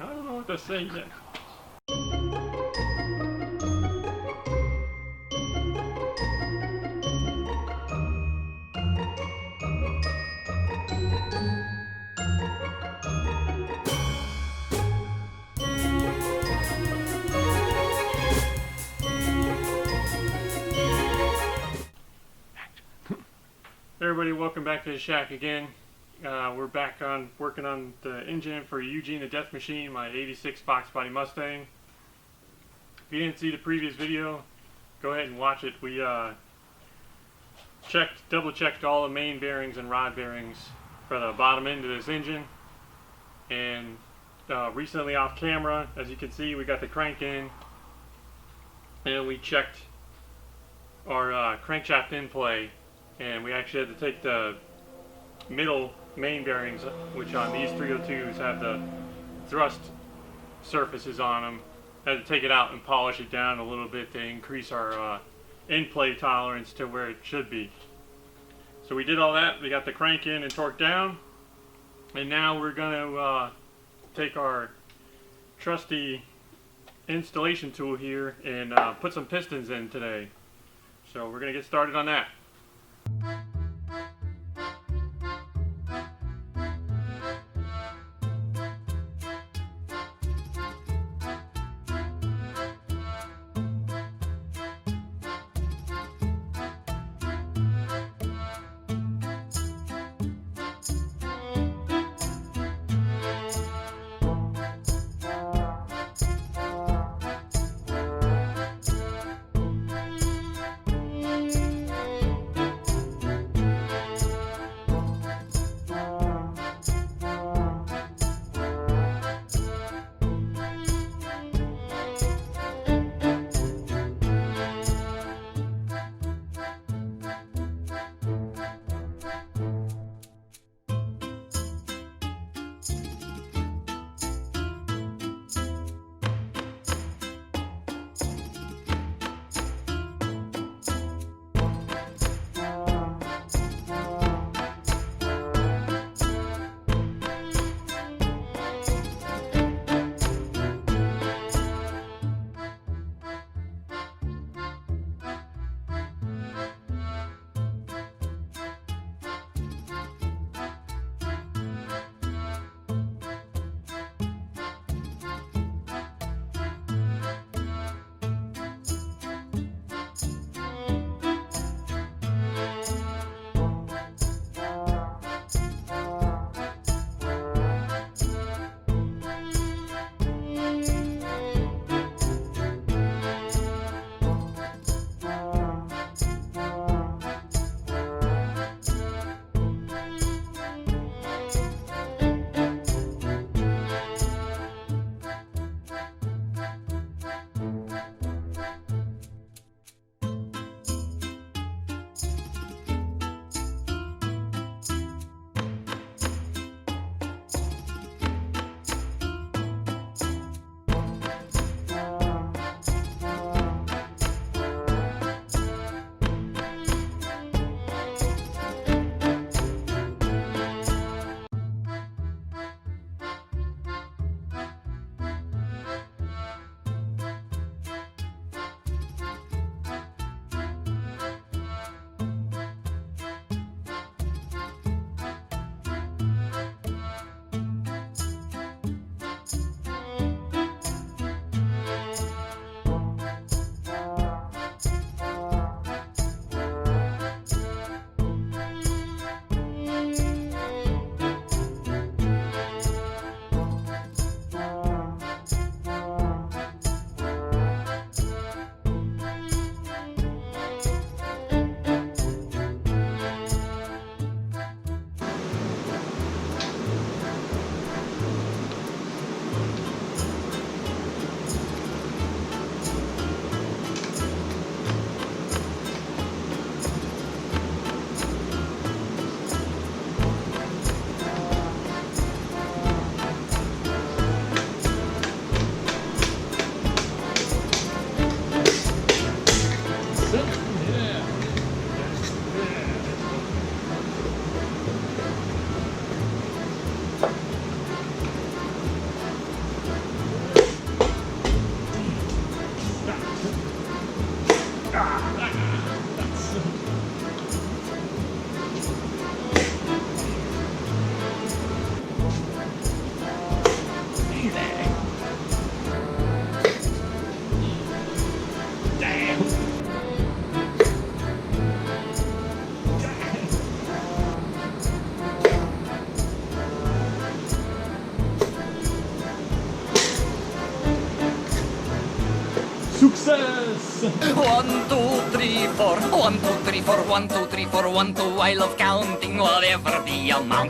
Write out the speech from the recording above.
I don't know what to say yet. Everybody, welcome back to the shack again. We're back on working on the engine for Eugene the Death Machine, my 86 box body Mustang. If you didn't see the previous video, go ahead and watch it. We double checked all the main bearings and rod bearings for the bottom end of this engine. And recently off camera, as you can see, we got the crank in, and we checked our crankshaft in play. And we actually had to take the middle main bearings, which on these 302s have the thrust surfaces on them. Had to take it out and polish it down a little bit to increase our in-play tolerance to where it should be. So we did all that. We got the crank in and torqued down. And now we're going to take our trusty installation tool here and put some pistons in today. So we're going to get started on that. Success! 1, 2, 3, 4. 1, 2, 3, 4. 1, 2, 3, 4. 1, 2. I love counting whatever the amount.